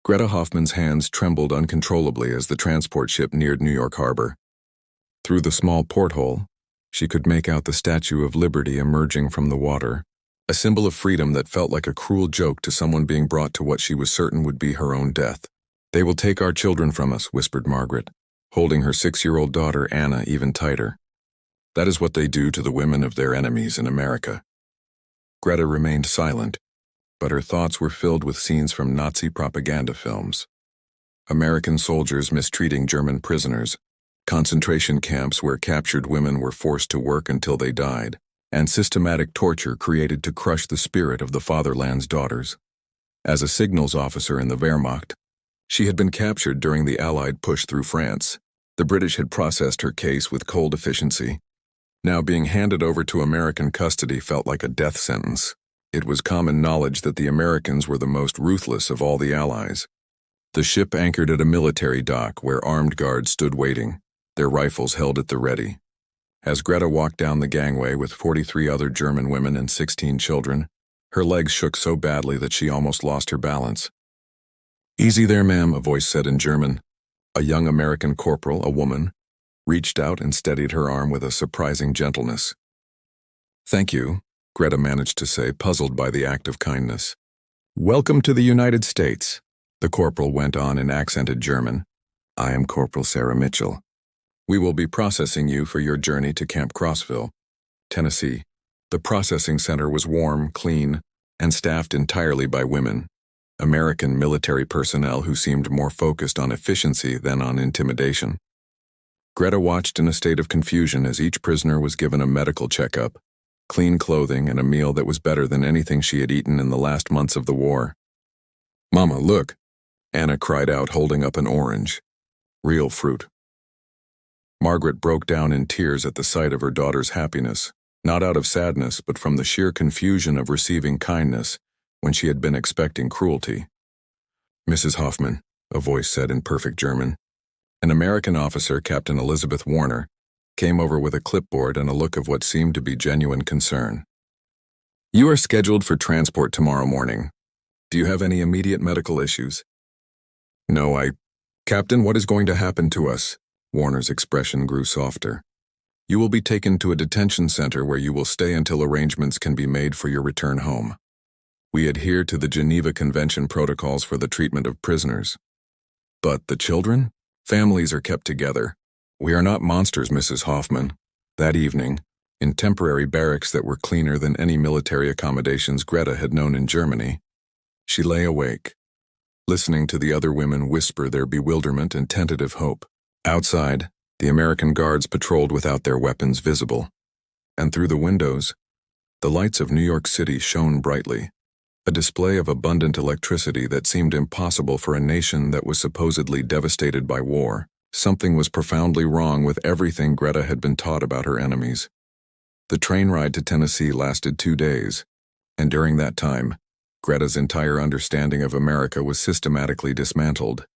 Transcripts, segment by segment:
Greta Hoffman's hands trembled uncontrollably as the transport ship neared New York Harbor. Through the small porthole, she could make out the Statue of Liberty emerging from the water, a symbol of freedom that felt like a cruel joke to someone being brought to what she was certain would be her own death. "They will take our children from us," whispered Margaret, holding her 6-year-old daughter Anna even tighter. "That is what they do to the women of their enemies in America." Greta remained silent, but her thoughts were filled with scenes from Nazi propaganda films. American soldiers mistreating German prisoners, concentration camps where captured women were forced to work until they died, and systematic torture created to crush the spirit of the fatherland's daughters. As a signals officer in the Wehrmacht, she had been captured during the Allied push through France. The British had processed her case with cold efficiency. Now being handed over to American custody felt like a death sentence. It was common knowledge that the Americans were the most ruthless of all the Allies. The ship anchored at a military dock where armed guards stood waiting, their rifles held at the ready. As Greta walked down the gangway with 43 other German women and 16 children, her legs shook so badly that she almost lost her balance. "Easy there, ma'am," a voice said in German. A young American corporal, a woman, reached out and steadied her arm with a surprising gentleness. "Thank you," Greta managed to say, puzzled by the act of kindness. "Welcome to the United States," the corporal went on in accented German. "I am Corporal Sarah Mitchell. We will be processing you for your journey to Camp Crossville, Tennessee." The processing center was warm, clean, and staffed entirely by women, American military personnel who seemed more focused on efficiency than on intimidation. Greta watched in a state of confusion as each prisoner was given a medical checkup, clean clothing, and a meal that was better than anything she had eaten in the last months of the war. "Mama, look," Anna cried out, holding up an orange. Real fruit. Margaret broke down in tears at the sight of her daughter's happiness, not out of sadness but from the sheer confusion of receiving kindness when she had been expecting cruelty. "Mrs. Hoffman," a voice said in perfect German. An American officer, Captain Elizabeth Warner, came over with a clipboard and a look of what seemed to be genuine concern. "You are scheduled for transport tomorrow morning. Do you have any immediate medical issues?" "No, Captain, what is going to happen to us?" Warner's expression grew softer. "You will be taken to a detention center where you will stay until arrangements can be made for your return home. We adhere to the Geneva Convention protocols for the treatment of prisoners." "But the children? Families are kept together. We are not monsters, Mrs. Hoffman." That evening, in temporary barracks that were cleaner than any military accommodations Greta had known in Germany, she lay awake, listening to the other women whisper their bewilderment and tentative hope. Outside, the American guards patrolled without their weapons visible, and through the windows, the lights of New York City shone brightly, a display of abundant electricity that seemed impossible for a nation that was supposedly devastated by war. Something was profoundly wrong with everything Greta had been taught about her enemies. The train ride to Tennessee lasted 2 days, and during that time, Greta's entire understanding of America was systematically dismantled.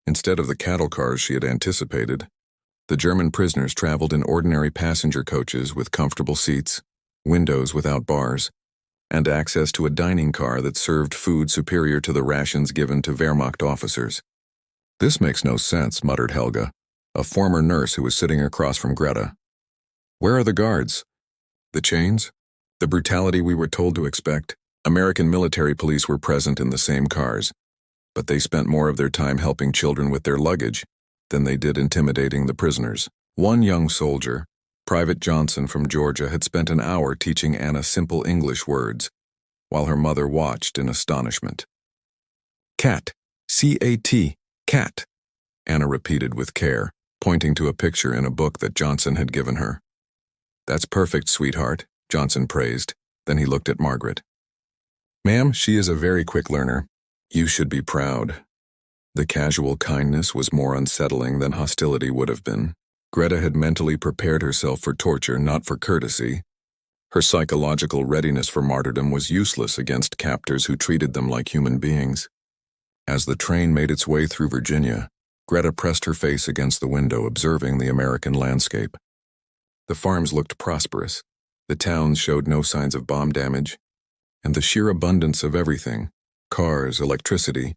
Instead of the cattle cars she had anticipated, the German prisoners traveled in ordinary passenger coaches with comfortable seats, windows without bars, and access to a dining car that served food superior to the rations given to Wehrmacht officers. "This makes no sense," muttered Helga, a former nurse who was sitting across from Greta. "Where are the guards? The chains? The brutality we were told to expect?" American military police were present in the same cars, but they spent more of their time helping children with their luggage than they did intimidating the prisoners. One young soldier, Private Johnson from Georgia, had spent an hour teaching Anna simple English words, while her mother watched in astonishment. "Cat, C-A-T, cat," Anna repeated with care, pointing to a picture in a book that Johnson had given her. "That's perfect, sweetheart," Johnson praised. Then he looked at Margaret. "Ma'am, she is a very quick learner. You should be proud." The casual kindness was more unsettling than hostility would have been. Greta had mentally prepared herself for torture, not for courtesy. Her psychological readiness for martyrdom was useless against captors who treated them like human beings. As the train made its way through Virginia, Greta pressed her face against the window, observing the American landscape. The farms looked prosperous, the towns showed no signs of bomb damage, and the sheer abundance of everything, cars, electricity,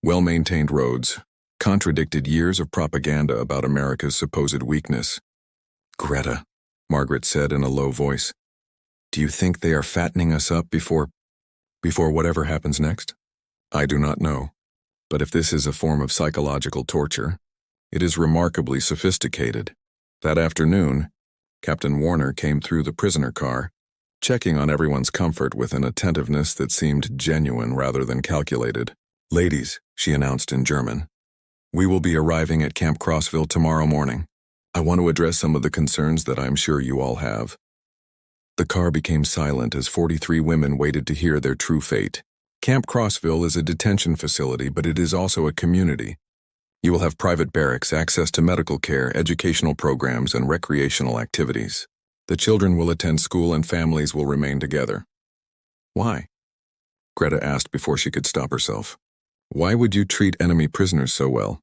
Well-maintained roads contradicted years of propaganda about America's supposed weakness. "Greta," Margaret said in a low voice, "do you think they are fattening us up before whatever happens next?" "I do not know. But if this is a form of psychological torture, it is remarkably sophisticated." That afternoon, Captain Warner came through the prisoner car, checking on everyone's comfort with an attentiveness that seemed genuine rather than calculated. "Ladies," she announced in German, "we will be arriving at Camp Crossville tomorrow morning. I want to address some of the concerns that I'm sure you all have." The car became silent as 43 women waited to hear their true fate. Camp Crossville is a detention facility, but it is also a community. You will have private barracks, access to medical care, educational programs, and recreational activities. The children will attend school and families will remain together. "Why?" Greta asked before she could stop herself. "Why would you treat enemy prisoners so well?"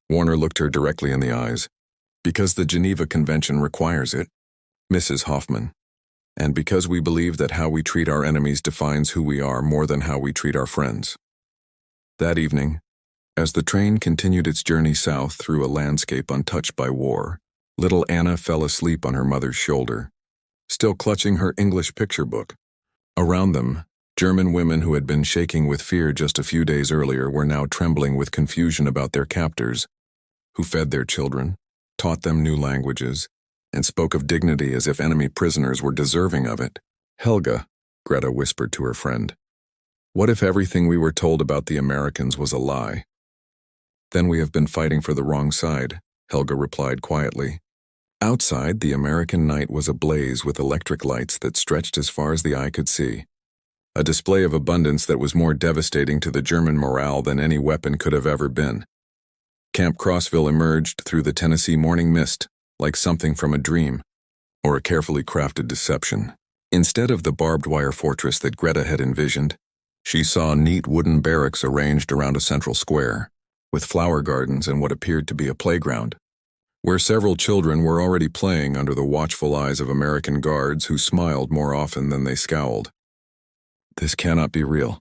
Warner looked her directly in the eyes. "Because the Geneva Convention requires it, Mrs. Hoffman. And because we believe that how we treat our enemies defines who we are more than how we treat our friends." That evening, as the train continued its journey south through a landscape untouched by war, little Anna fell asleep on her mother's shoulder, still clutching her English picture book. Around them, German women who had been shaking with fear just a few days earlier were now trembling with confusion about their captors, who fed their children, taught them new languages, and spoke of dignity as if enemy prisoners were deserving of it. "Helga," Greta whispered to her friend, "what if everything we were told about the Americans was a lie?" "Then we have been fighting for the wrong side," Helga replied quietly. Outside, the American night was ablaze with electric lights that stretched as far as the eye could see, a display of abundance that was more devastating to the German morale than any weapon could have ever been. Camp Crossville emerged through the Tennessee morning mist, like something from a dream, or a carefully crafted deception. Instead of the barbed wire fortress that Greta had envisioned, she saw neat wooden barracks arranged around a central square, with flower gardens and what appeared to be a playground, where several children were already playing under the watchful eyes of American guards who smiled more often than they scowled. "This cannot be real,"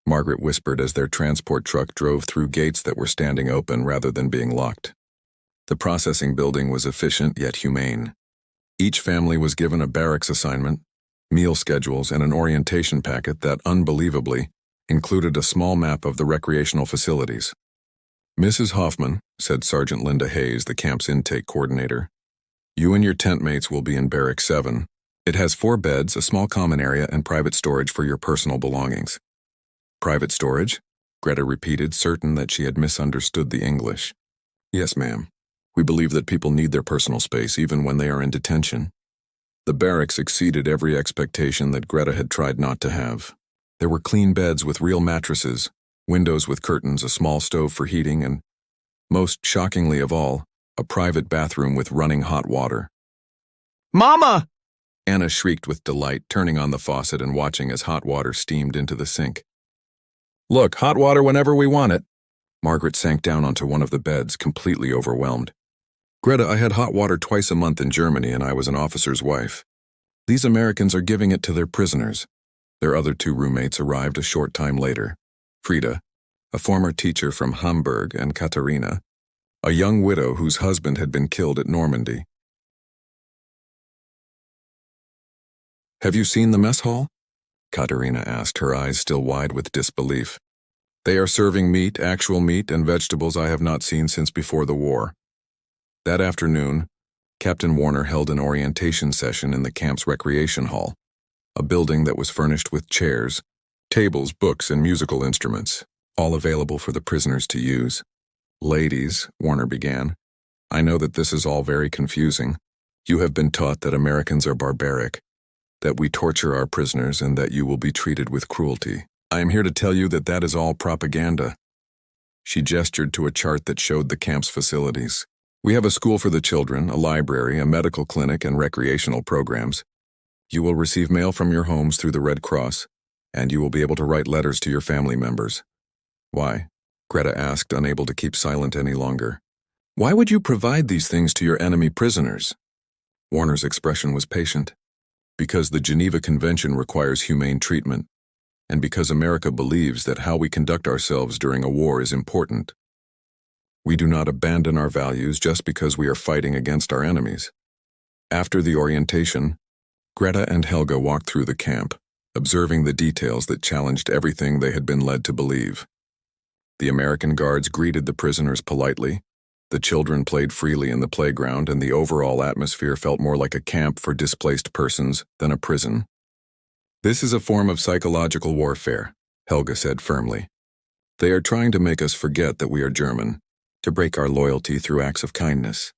Margaret whispered as their transport truck drove through gates that were standing open rather than being locked. The processing building was efficient yet humane. Each family was given a barracks assignment, meal schedules, and an orientation packet that, unbelievably, included a small map of the recreational facilities. "Mrs. Hoffman," said Sergeant Linda Hayes, the camp's intake coordinator, "you and your tent mates will be in Barrack 7. It has 4 beds, a small common area, and private storage for your personal belongings." "Private storage?" Greta repeated, certain that she had misunderstood the English. "Yes, ma'am. We believe that people need their personal space even when they are in detention." The barracks exceeded every expectation that Greta had tried not to have. There were clean beds with real mattresses, windows with curtains, a small stove for heating, and, most shockingly of all, a private bathroom with running hot water. "Mama!" Anna shrieked with delight, turning on the faucet and watching as hot water steamed into the sink. "Look, hot water whenever we want it." Margaret sank down onto one of the beds, completely overwhelmed. "Greta, I had hot water twice a month in Germany and I was an officer's wife. These Americans are giving it to their prisoners." Their other 2 roommates arrived a short time later. Frida, a former teacher from Hamburg, and Katharina, a young widow whose husband had been killed at Normandy. "Have you seen the mess hall?" Katharina asked, her eyes still wide with disbelief. "They are serving meat, actual meat, and vegetables I have not seen since before the war." That afternoon, Captain Warner held an orientation session in the camp's recreation hall, a building that was furnished with chairs, tables, books, and musical instruments, all available for the prisoners to use. "Ladies," Warner began, "I know that this is all very confusing. You have been taught that Americans are barbaric, that we torture our prisoners, and that you will be treated with cruelty. I am here to tell you that that is all propaganda." She gestured to a chart that showed the camp's facilities. "We have a school for the children, a library, a medical clinic, and recreational programs. You will receive mail from your homes through the Red Cross, and you will be able to write letters to your family members." "Why?" Greta asked, unable to keep silent any longer. "Why would you provide these things to your enemy prisoners?" Warner's expression was patient. "Because the Geneva Convention requires humane treatment, and because America believes that how we conduct ourselves during a war is important. We do not abandon our values just because we are fighting against our enemies. After the orientation, Greta and Helga walked through the camp, observing the details that challenged everything they had been led to believe. The American guards greeted the prisoners politely, the children played freely in the playground, and the overall atmosphere felt more like a camp for displaced persons than a prison. "This is a form of psychological warfare," Helga said firmly. "They are trying to make us forget that we are German, to break our loyalty through acts of kindness."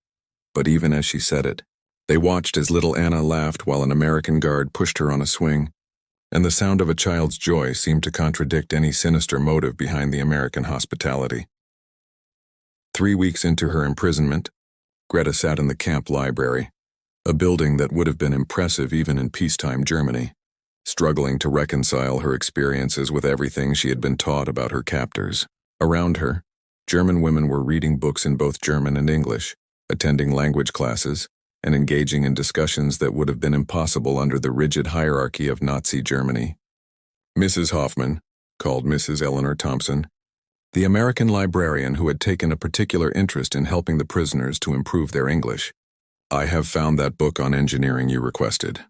But even as she said it, they watched as little Anna laughed while an American guard pushed her on a swing, and the sound of a child's joy seemed to contradict any sinister motive behind the American hospitality. 3 weeks into her imprisonment, Greta sat in the camp library, a building that would have been impressive even in peacetime Germany, struggling to reconcile her experiences with everything she had been taught about her captors. Around her, German women were reading books in both German and English, attending language classes, and engaging in discussions that would have been impossible under the rigid hierarchy of Nazi Germany. Mrs. Hoffman, called Mrs. Eleanor Thompson, the American librarian who had taken a particular interest in helping the prisoners to improve their English. "I have found that book on engineering you requested."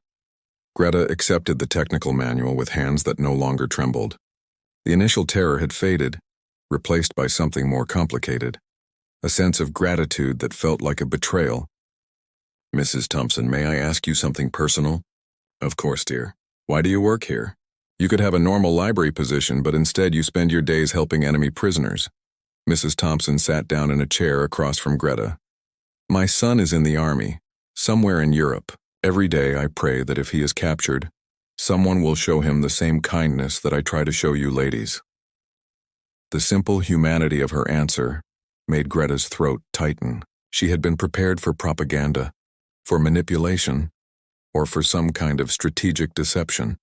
Greta accepted the technical manual with hands that no longer trembled. The initial terror had faded, replaced by something more complicated, a sense of gratitude that felt like a betrayal. "Mrs. Thompson, may I ask you something personal?" "Of course, dear. Why do you work here? You could have a normal library position, but instead you spend your days helping enemy prisoners." Mrs. Thompson sat down in a chair across from Greta. "My son is in the army, somewhere in Europe. Every day I pray that if he is captured, someone will show him the same kindness that I try to show you ladies." The simple humanity of her answer made Greta's throat tighten. She had been prepared for propaganda, for manipulation, or for some kind of strategic deception,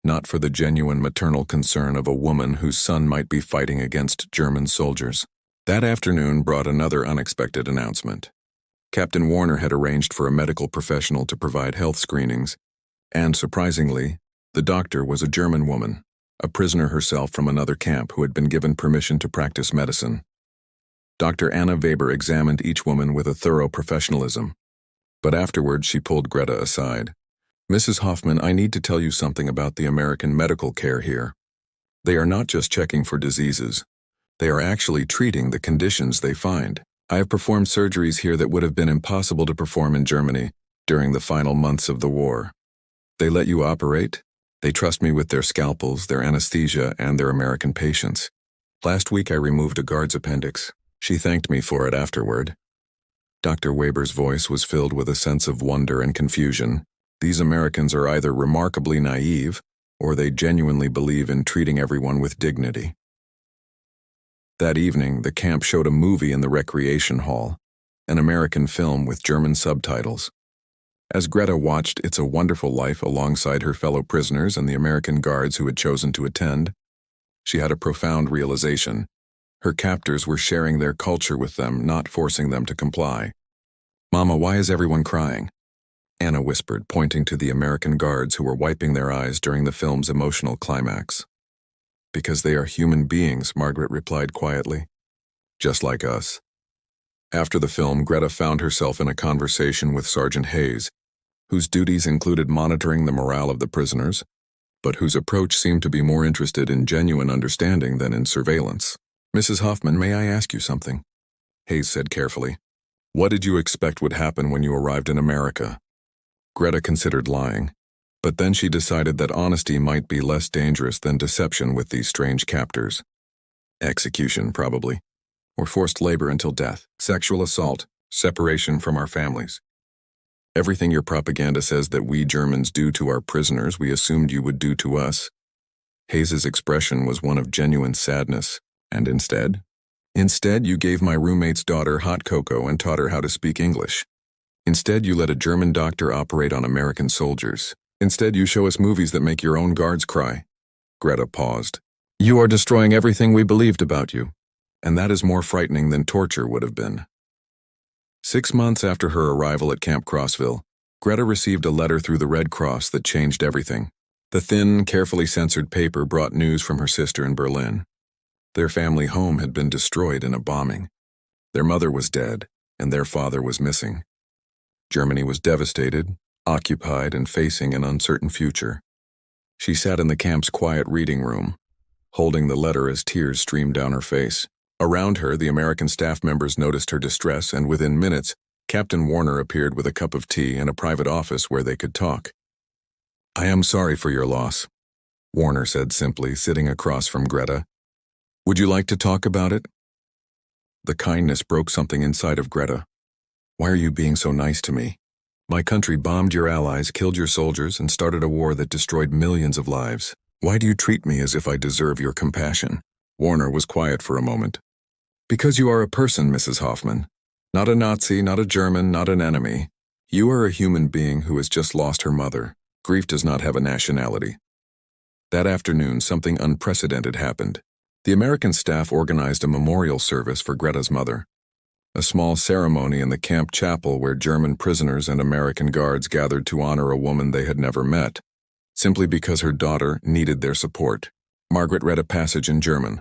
not for the genuine maternal concern of a woman whose son might be fighting against German soldiers. That afternoon brought another unexpected announcement. Captain Warner had arranged for a medical professional to provide health screenings, and surprisingly, the doctor was a German woman, a prisoner herself from another camp who had been given permission to practice medicine. Dr. Anna Weber examined each woman with a thorough professionalism, but afterward she pulled Greta aside. "Mrs. Hoffman, I need to tell you something about the American medical care here. They are not just checking for diseases. They are actually treating the conditions they find. I have performed surgeries here that would have been impossible to perform in Germany during the final months of the war. They let you operate. They trust me with their scalpels, their anesthesia, and their American patients. Last week I removed a guard's appendix. She thanked me for it afterward." Dr. Weber's voice was filled with a sense of wonder and confusion. These Americans are either remarkably naive, or they genuinely believe in treating everyone with dignity. That evening, the camp showed a movie in the recreation hall, an American film with German subtitles. As Greta watched It's a Wonderful Life alongside her fellow prisoners and the American guards who had chosen to attend, she had a profound realization. Her captors were sharing their culture with them, not forcing them to comply. "Mama, why is everyone crying?" Anna whispered, pointing to the American guards who were wiping their eyes during the film's emotional climax. "Because they are human beings," Margaret replied quietly. "Just like us." After the film, Greta found herself in a conversation with Sergeant Hayes, whose duties included monitoring the morale of the prisoners, but whose approach seemed to be more interested in genuine understanding than in surveillance. "Mrs. Hoffman, may I ask you something?" Hayes said carefully. "What did you expect would happen when you arrived in America?" Greta considered lying, but then she decided that honesty might be less dangerous than deception with these strange captors. Execution, probably. Or forced labor until death. Sexual assault. Separation from our families. Everything your propaganda says that we Germans do to our prisoners, we assumed you would do to us. Hayes's expression was one of genuine sadness, and instead? Instead, you gave my roommate's daughter hot cocoa and taught her how to speak English. Instead, you let a German doctor operate on American soldiers. Instead, you show us movies that make your own guards cry. Greta paused. You are destroying everything we believed about you, and that is more frightening than torture would have been. 6 months after her arrival at Camp Crossville, Greta received a letter through the Red Cross that changed everything. The thin, carefully censored paper brought news from her sister in Berlin. Their family home had been destroyed in a bombing. Their mother was dead, and their father was missing. Germany was devastated, occupied, and facing an uncertain future. She sat in the camp's quiet reading room, holding the letter as tears streamed down her face. Around her, the American staff members noticed her distress, and within minutes, Captain Warner appeared with a cup of tea and a private office where they could talk. "I am sorry for your loss," Warner said simply, sitting across from Greta. "Would you like to talk about it?" The kindness broke something inside of Greta. "Why are you being so nice to me? My country bombed your allies, killed your soldiers, and started a war that destroyed millions of lives. Why do you treat me as if I deserve your compassion?" Warner was quiet for a moment. "Because you are a person, Mrs. Hoffman. Not a Nazi, not a German, not an enemy. You are a human being who has just lost her mother. Grief does not have a nationality." That afternoon, something unprecedented happened. The American staff organized a memorial service for Greta's mother. A small ceremony in the camp chapel where German prisoners and American guards gathered to honor a woman they had never met, simply because her daughter needed their support. Margaret read a passage in German.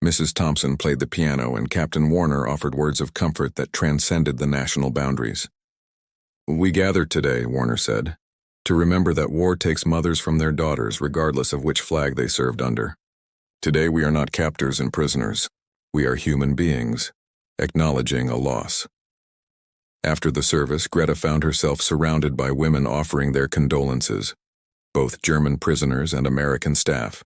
Mrs. Thompson played the piano, and Captain Warner offered words of comfort that transcended the national boundaries. "We gathered today," Warner said, "to remember that war takes mothers from their daughters regardless of which flag they served under. Today we are not captors and prisoners. We are human beings, acknowledging a loss." After the service, Greta found herself surrounded by women offering their condolences, both German prisoners and American staff.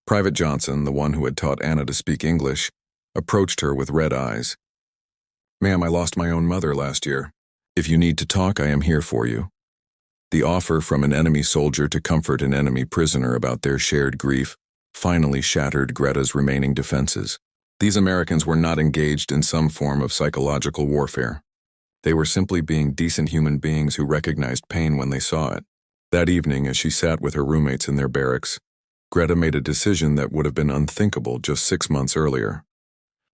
Private Johnson, the one who had taught Anna to speak English, approached her with red eyes. "Ma'am, I lost my own mother last year. If you need to talk, I am here for you." The offer from an enemy soldier to comfort an enemy prisoner about their shared grief finally shattered Greta's remaining defenses. These Americans were not engaged in some form of psychological warfare. They were simply being decent human beings who recognized pain when they saw it. That evening, as she sat with her roommates in their barracks, Greta made a decision that would have been unthinkable just 6 months earlier.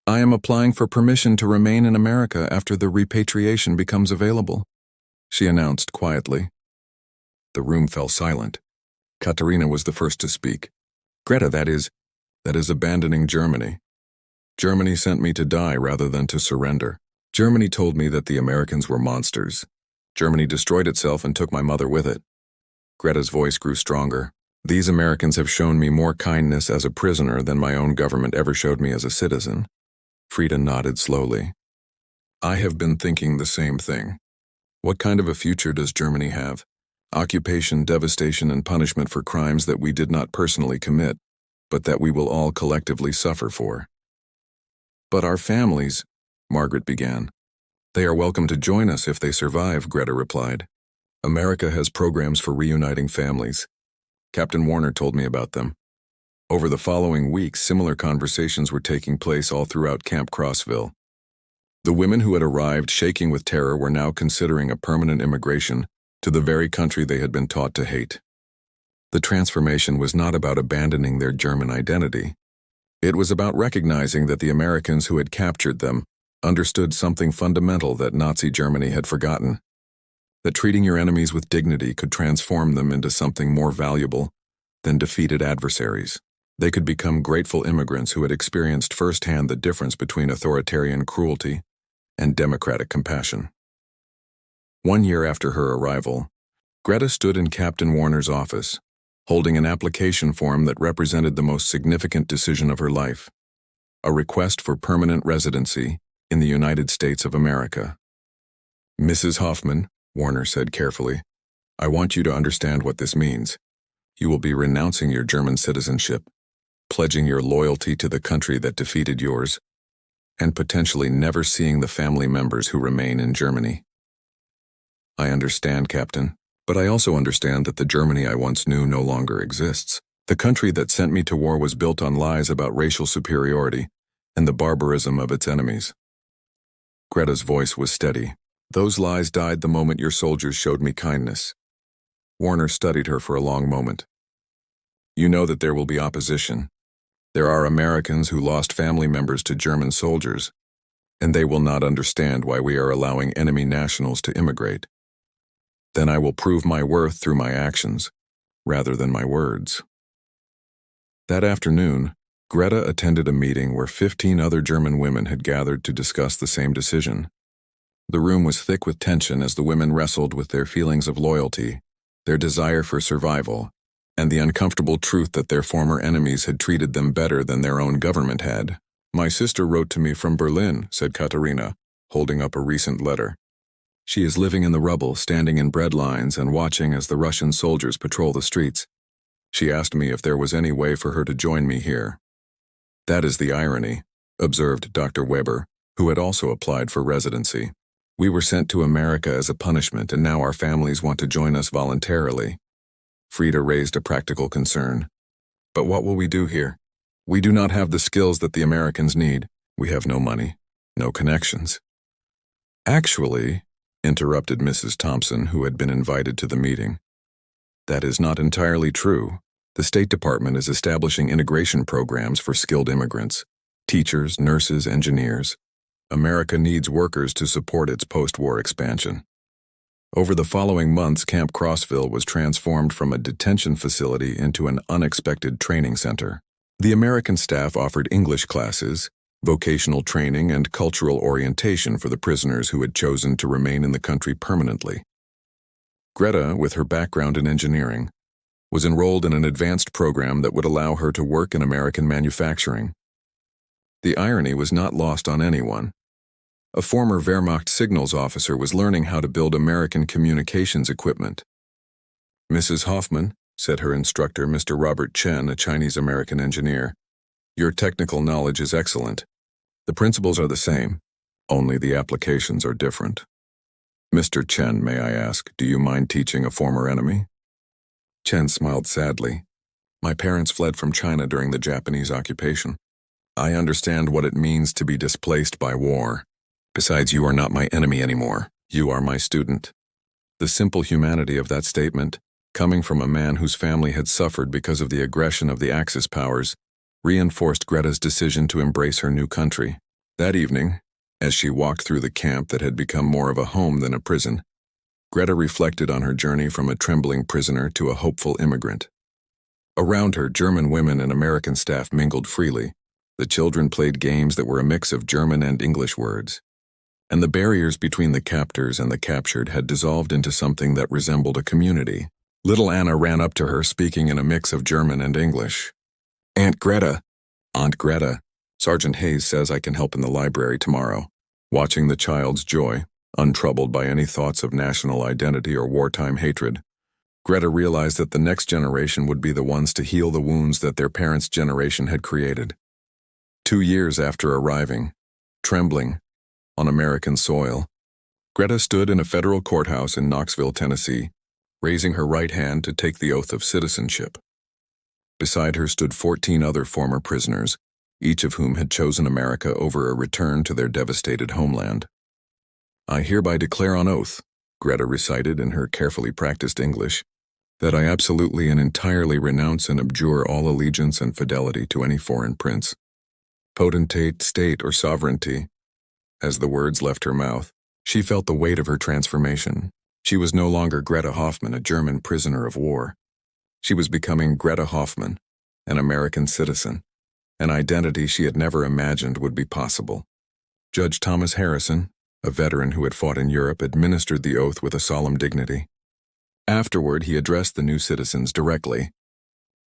"I am applying for permission to remain in America after the repatriation becomes available," she announced quietly. The room fell silent. Katerina was the first to speak. "Greta, that is abandoning Germany. Germany sent me to die rather than to surrender. Germany told me that the Americans were monsters. Germany destroyed itself and took my mother with it." Greta's voice grew stronger. "These Americans have shown me more kindness as a prisoner than my own government ever showed me as a citizen." Frida nodded slowly. "I have been thinking the same thing. What kind of a future does Germany have? Occupation, devastation, and punishment for crimes that we did not personally commit, but that we will all collectively suffer for." "But our families," Margaret began. "They are welcome to join us if they survive," Greta replied. "America has programs for reuniting families. Captain Warner told me about them." Over the following weeks, similar conversations were taking place all throughout Camp Crossville. The women who had arrived shaking with terror were now considering a permanent immigration to the very country they had been taught to hate. The transformation was not about abandoning their German identity. It was about recognizing that the Americans who had captured them understood something fundamental that Nazi Germany had forgotten: that treating your enemies with dignity could transform them into something more valuable than defeated adversaries. They could become grateful immigrants who had experienced firsthand the difference between authoritarian cruelty and democratic compassion. 1 year after her arrival, Greta stood in Captain Warner's office, holding an application form that represented the most significant decision of her life: a request for permanent residency in the United States of America. "Mrs. Hoffman," Warner said carefully, "I want you to understand what this means. You will be renouncing your German citizenship, pledging your loyalty to the country that defeated yours, and potentially never seeing the family members who remain in Germany." "I understand, Captain, but I also understand that the Germany I once knew no longer exists. The country that sent me to war was built on lies about racial superiority and the barbarism of its enemies." Greta's voice was steady. "Those lies died the moment your soldiers showed me kindness." Warner studied her for a long moment. "You know that there will be opposition. There are Americans who lost family members to German soldiers, and they will not understand why we are allowing enemy nationals to immigrate. Then I will prove my worth through my actions, rather than my words. That afternoon, Greta attended a meeting where 15 other German women had gathered to discuss the same decision. The room was thick with tension as the women wrestled with their feelings of loyalty, their desire for survival, and the uncomfortable truth that their former enemies had treated them better than their own government had. "My sister wrote to me from Berlin," said Katerina, holding up a recent letter. "She is living in the rubble, standing in bread lines and watching as the Russian soldiers patrol the streets. She asked me if there was any way for her to join me here." "That is the irony," observed Dr. Weber, who had also applied for residency. "We were sent to America as a punishment, and now our families want to join us voluntarily." Frida raised a practical concern. "But what will we do here? We do not have the skills that the Americans need. We have no money, no connections." "Actually," interrupted Mrs. Thompson, who had been invited to the meeting, "that is not entirely true. The State Department is establishing integration programs for skilled immigrants, teachers, nurses, engineers. America needs workers to support its post-war expansion." Over the following months, Camp Crossville was transformed from a detention facility into an unexpected training center. The American staff offered English classes, vocational training, and cultural orientation for the prisoners who had chosen to remain in the country permanently. Greta, with her background in engineering, was enrolled in an advanced program that would allow her to work in American manufacturing. The irony was not lost on anyone. A former Wehrmacht signals officer was learning how to build American communications equipment. "Mrs. Hoffman," said her instructor, Mr. Robert Chen, a Chinese-American engineer, "your technical knowledge is excellent. The principles are the same, only the applications are different. Mr. Chen, may I ask, do you mind teaching a former enemy?" Chen smiled sadly. "My parents fled from China during the Japanese occupation. I understand what it means to be displaced by war. Besides, you are not my enemy anymore. You are my student." The simple humanity of that statement, coming from a man whose family had suffered because of the aggression of the Axis powers, reinforced Greta's decision to embrace her new country. That evening, as she walked through the camp that had become more of a home than a prison, Greta reflected on her journey from a trembling prisoner to a hopeful immigrant. Around her, German women and American staff mingled freely. The children played games that were a mix of German and English words. And the barriers between the captors and the captured had dissolved into something that resembled a community. Little Anna ran up to her, speaking in a mix of German and English. "Aunt Greta, Sergeant Hayes says I can help in the library tomorrow." Watching the child's joy, untroubled by any thoughts of national identity or wartime hatred, Greta realized that the next generation would be the ones to heal the wounds that their parents' generation had created. 2 years after arriving, Trembling, on American soil, Greta stood in a federal courthouse in Knoxville, Tennessee, raising her right hand to take the oath of citizenship. Beside her stood 14 other former prisoners, each of whom had chosen America over a return to their devastated homeland. "I hereby declare on oath," Greta recited in her carefully practiced English, "that I absolutely and entirely renounce and abjure all allegiance and fidelity to any foreign prince, potentate, state, or sovereignty." As the words left her mouth, she felt the weight of her transformation. She was no longer Greta Hoffman, a German prisoner of war. She was becoming Greta Hoffman, an American citizen, an identity she had never imagined would be possible. Judge Thomas Harrison, a veteran who had fought in Europe, administered the oath with a solemn dignity. Afterward, he addressed the new citizens directly.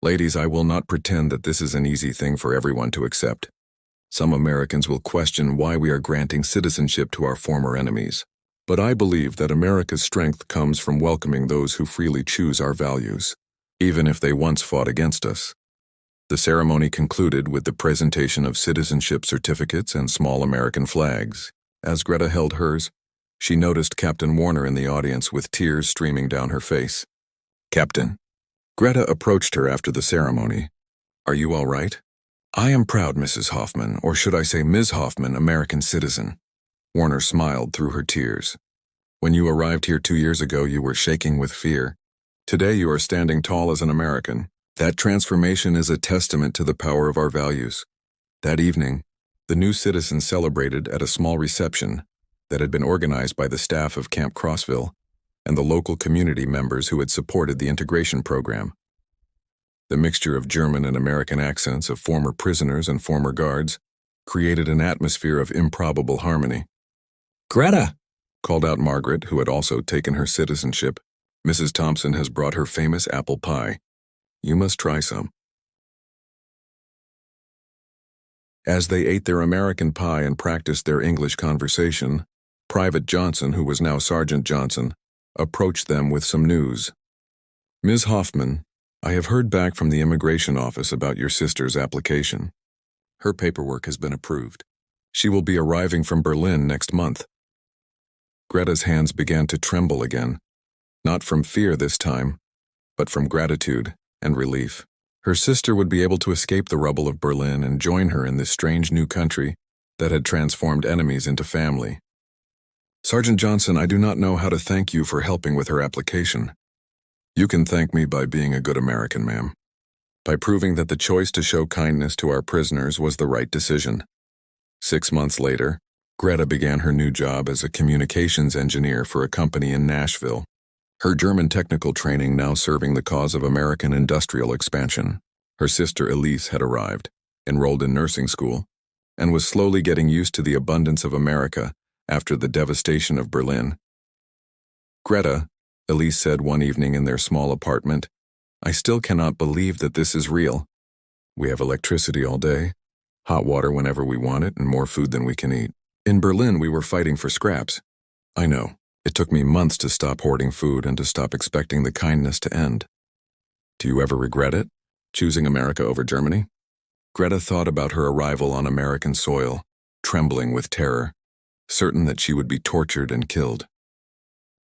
"Ladies, I will not pretend that this is an easy thing for everyone to accept. Some Americans will question why we are granting citizenship to our former enemies. But I believe that America's strength comes from welcoming those who freely choose our values, even if they once fought against us." The ceremony concluded with the presentation of citizenship certificates and small American flags. As Greta held hers, she noticed Captain Warner in the audience with tears streaming down her face. "Captain." Greta approached her after the ceremony. "Are you all right?" "I am proud, Mrs. Hoffman, or should I say Ms. Hoffman, American citizen." Warner smiled through her tears. "When you arrived here 2 years ago, you were shaking with fear. Today you are standing tall as an American. That transformation is a testament to the power of our values." That evening, the new citizens celebrated at a small reception that had been organized by the staff of Camp Crossville, and the local community members who had supported the integration program. The mixture of German and American accents of former prisoners and former guards created an atmosphere of improbable harmony. "Greta!" called out Margaret, who had also taken her citizenship. "Mrs. Thompson has brought her famous apple pie. You must try some." As they ate their American pie and practiced their English conversation, Private Johnson, who was now Sergeant Johnson, approached them with some news. "Ms. Hoffman, I have heard back from the immigration office about your sister's application. Her paperwork has been approved. She will be arriving from Berlin next month." Greta's hands began to tremble again, not from fear this time, but from gratitude and relief. Her sister would be able to escape the rubble of Berlin and join her in this strange new country that had transformed enemies into family. "Sergeant Johnson, I do not know how to thank you for helping with her application. You can thank me by being a good American, ma'am. By proving that the choice to show kindness to our prisoners was the right decision." 6 months later, Greta began her new job as a communications engineer for a company in Nashville, her German technical training now serving the cause of American industrial expansion. Her sister Elise had arrived, enrolled in nursing school, and was slowly getting used to the abundance of America after the devastation of Berlin. "Greta," Elise said one evening in their small apartment, "I still cannot believe that this is real. We have electricity all day, hot water whenever we want it, and more food than we can eat. In Berlin, we were fighting for scraps. I know. It took me months to stop hoarding food and to stop expecting the kindness to end. Do you ever regret it, choosing America over Germany?" Greta thought about her arrival on American soil, trembling with terror, certain that she would be tortured and killed.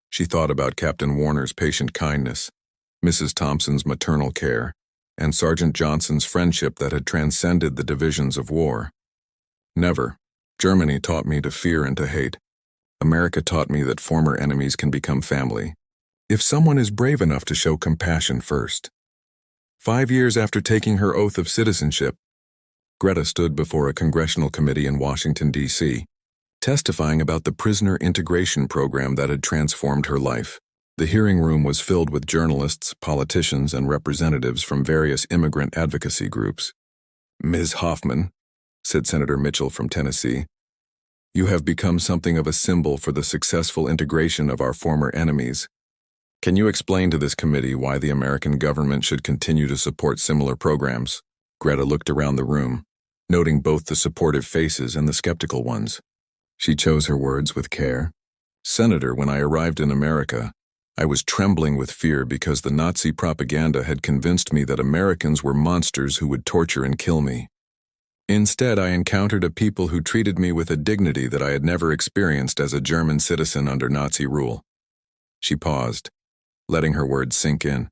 She thought about Captain Warner's patient kindness, Mrs. Thompson's maternal care, and Sergeant Johnson's friendship that had transcended the divisions of war. Never. Germany taught me to fear and to hate. America taught me that former enemies can become family, if someone is brave enough to show compassion first. 5 years after taking her oath of citizenship, Greta stood before a congressional committee in Washington, D.C., testifying about the prisoner integration program that had transformed her life. The hearing room was filled with journalists, politicians, and representatives from various immigrant advocacy groups. "Ms. Hoffman," said Senator Mitchell from Tennessee, "you have become something of a symbol for the successful integration of our former enemies. Can you explain to this committee why the American government should continue to support similar programs?" Greta looked around the room, noting both the supportive faces and the skeptical ones. She chose her words with care. "Senator, when I arrived in America, I was trembling with fear because the Nazi propaganda had convinced me that Americans were monsters who would torture and kill me. Instead, I encountered a people who treated me with a dignity that I had never experienced as a German citizen under Nazi rule." She paused, letting her words sink in.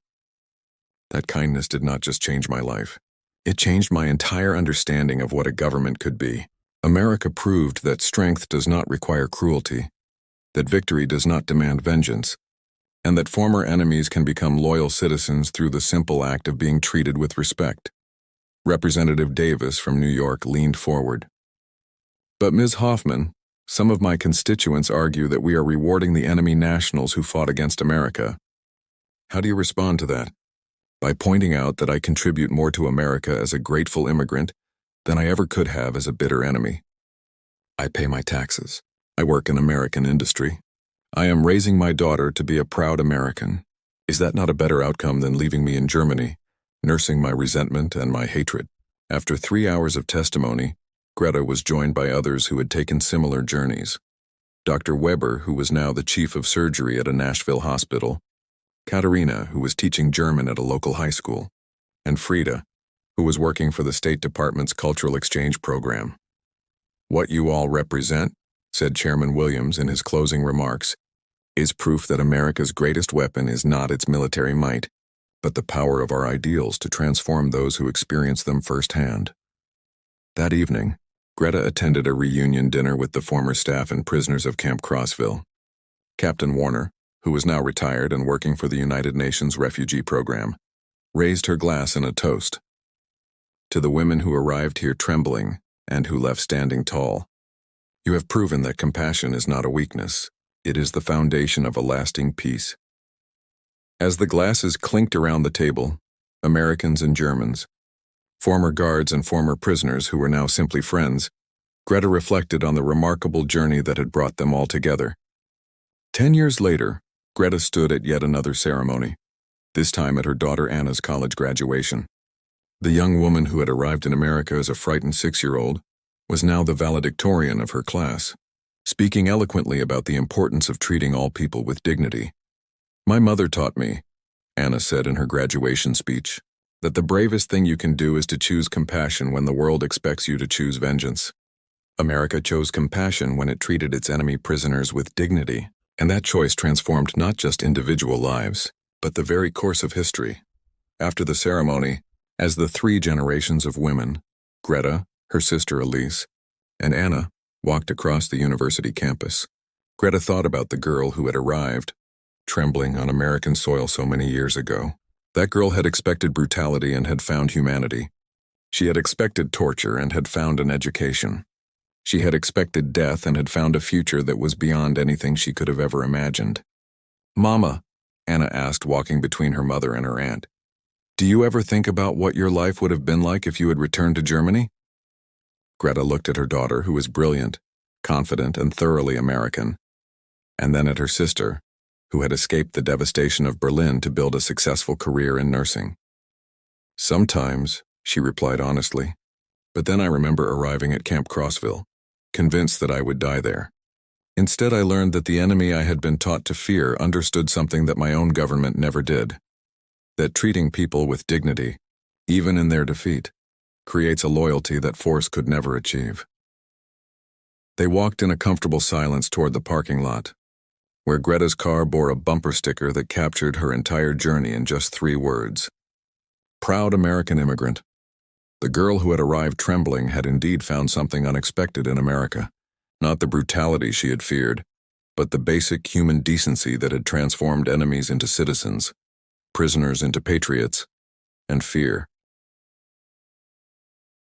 "That kindness did not just change my life. It changed my entire understanding of what a government could be. America proved that strength does not require cruelty, that victory does not demand vengeance, and that former enemies can become loyal citizens through the simple act of being treated with respect." Representative Davis from New York leaned forward. "But Ms. Hoffman, some of my constituents argue that we are rewarding the enemy nationals who fought against America. How do you respond to that?" "By pointing out that I contribute more to America as a grateful immigrant than I ever could have as a bitter enemy. I pay my taxes. I work in American industry. I am raising my daughter to be a proud American. Is that not a better outcome than leaving me in Germany, nursing my resentment and my hatred?" After 3 hours of testimony, Greta was joined by others who had taken similar journeys. Dr. Weber, who was now the chief of surgery at a Nashville hospital, Katerina, who was teaching German at a local high school, and Frida, who was working for the State Department's Cultural Exchange Program. "What you all represent," said Chairman Williams in his closing remarks, "is proof that America's greatest weapon is not its military might, but the power of our ideals to transform those who experience them firsthand." That evening, Greta attended a reunion dinner with the former staff and prisoners of Camp Crossville. Captain Warner, who was now retired and working for the United Nations Refugee Program, raised her glass in a toast. "To the women who arrived here trembling and who left standing tall, you have proven that compassion is not a weakness. It is the foundation of a lasting peace. As the glasses clinked around the table, Americans and Germans, former guards and former prisoners who were now simply friends, Greta reflected on the remarkable journey that had brought them all together. 10 years later, Greta stood at yet another ceremony, this time at her daughter Anna's college graduation. The young woman who had arrived in America as a frightened 6-year-old was now the valedictorian of her class, speaking eloquently about the importance of treating all people with dignity. "My mother taught me," Anna said in her graduation speech, "that the bravest thing you can do is to choose compassion when the world expects you to choose vengeance. America chose compassion when it treated its enemy prisoners with dignity, and that choice transformed not just individual lives, but the very course of history." After the ceremony, as the 3 generations of women, Greta, her sister Elise, and Anna, walked across the university campus, Greta thought about the girl who had arrived, trembling on American soil so many years ago. That girl had expected brutality and had found humanity. She had expected torture and had found an education. She had expected death and had found a future that was beyond anything she could have ever imagined. "Mama," Anna asked, walking between her mother and her aunt, "do you ever think about what your life would have been like if you had returned to Germany?" Greta looked at her daughter, who was brilliant, confident, and thoroughly American, and then at her sister, who had escaped the devastation of Berlin to build a successful career in nursing. "Sometimes," she replied honestly, "but then I remember arriving at Camp Crossville, convinced that I would die there. Instead, I learned that the enemy I had been taught to fear understood something that my own government never did, that treating people with dignity, even in their defeat, creates a loyalty that force could never achieve." They walked in a comfortable silence toward the parking lot, where Greta's car bore a bumper sticker that captured her entire journey in just 3 words. Proud American immigrant. The girl who had arrived trembling had indeed found something unexpected in America, not the brutality she had feared, but the basic human decency that had transformed enemies into citizens, prisoners into patriots, and fear